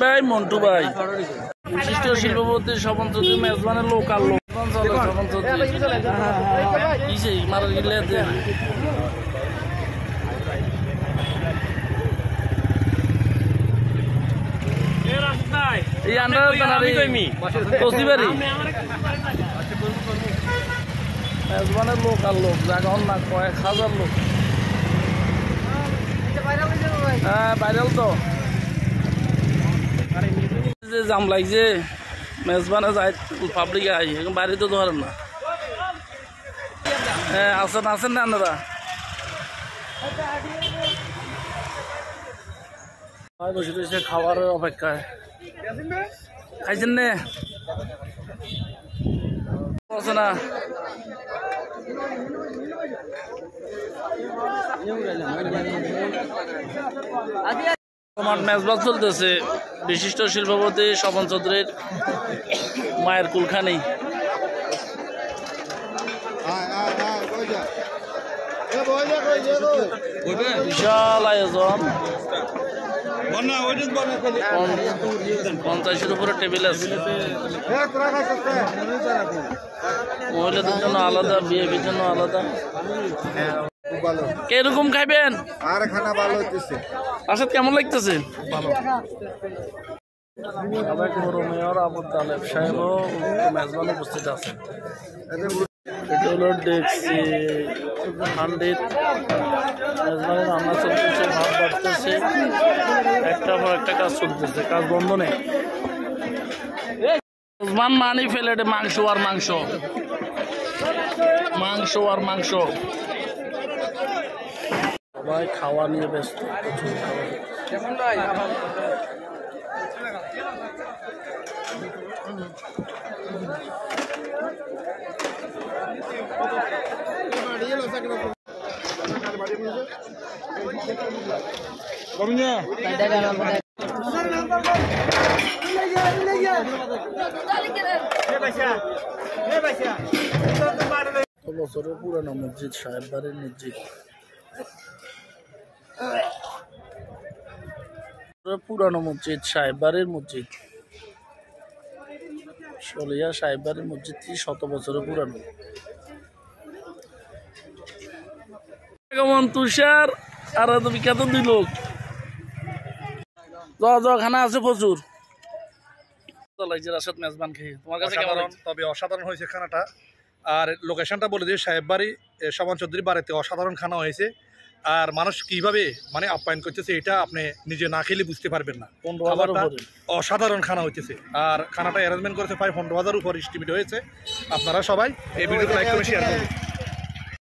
ভাই মন্টু ভাই বিশিষ্ট শিল্পপতি স্বপন চৌধুরী মেজবানের লোকাল লোক স্বপন চৌধুরী কিসে মারা গেলে এই আন্ডার কচিবাড়ি মেজবানের লোকাল লোক জায়গা না কয়েক হাজার লোক। হ্যাঁ ভাইরাল তো জাম লাগছে মেজবানে যায় পাবলিকে আই বাড়ি তো ধরেন না। হ্যাঁ আসেন আসেন না আপনারা বসে রয়েছে খাবারের অপেক্ষায়। খাইছেন নে আছে না তোমার মেজবান চলতেছে বিশিষ্ট শিল্পপতি স্বপন চৌধুরীর মায়ের কুলখানি। বিশাল আয়োজন 50-এর উপরে টেবিল আছে। মহিলাদের জন্য আলাদা বিয়ের জন্য আলাদা। কিরকম খাইবেন? আর খানা ভালো হইতেছে। আসাদ কেমন লাগতেছে? ভালো। সাবেক মেয়র আবু তালেব সাহেবও মেজবান উপস্থিত আছেন। এটা হলো দেখছি হান্ডির মেজবানের রান্না চলতেছে, ভাত বাড়তেছে, একটা পর একটা কাজ চলতেছে, কাজ বন্ধ নেই। মেজবান মানি ফেলেটে মাংস আর মাংস, মাংস আর মাংস, সবাই খাওয়া নিয়ে ব্যস্ত। বছরের পুরানো মসজিদ, সাহেব বাড়ির মসজিদ, পুরানো মসজিদ, সাহেব বাড়ির মসজিদ, সলিয়া সাহেব বাড়ির মসজিদটি 100 বছরের পুরানো। কেমন তুষার আর বিখ্যাত 2 লোক খানা আছে প্রচুর। রাশাদ মেজবান খেয়ে তোমার কাছে কেমন? তবে অসাধারণ হয়েছে খানাটা। আর লোকেশনটা বলে দিই, সাহেব বাড়ি স্বপন চৌধুরীর বাড়িতে অসাধারণ খানা হয়েছে। আর মানুষ কিভাবে মানে আপ্যায়ন করতেছে এটা আপনি নিজে না খেলে বুঝতে পারবেন না। অসাধারণ খানা হইতেছে। আর খানাটা অ্যারেঞ্জমেন্ট করেছে 15,000 উপর এস্টিমেট হয়েছে। আপনারা সবাই এই ভিডিওটা লাইক করে শেয়ার করুন।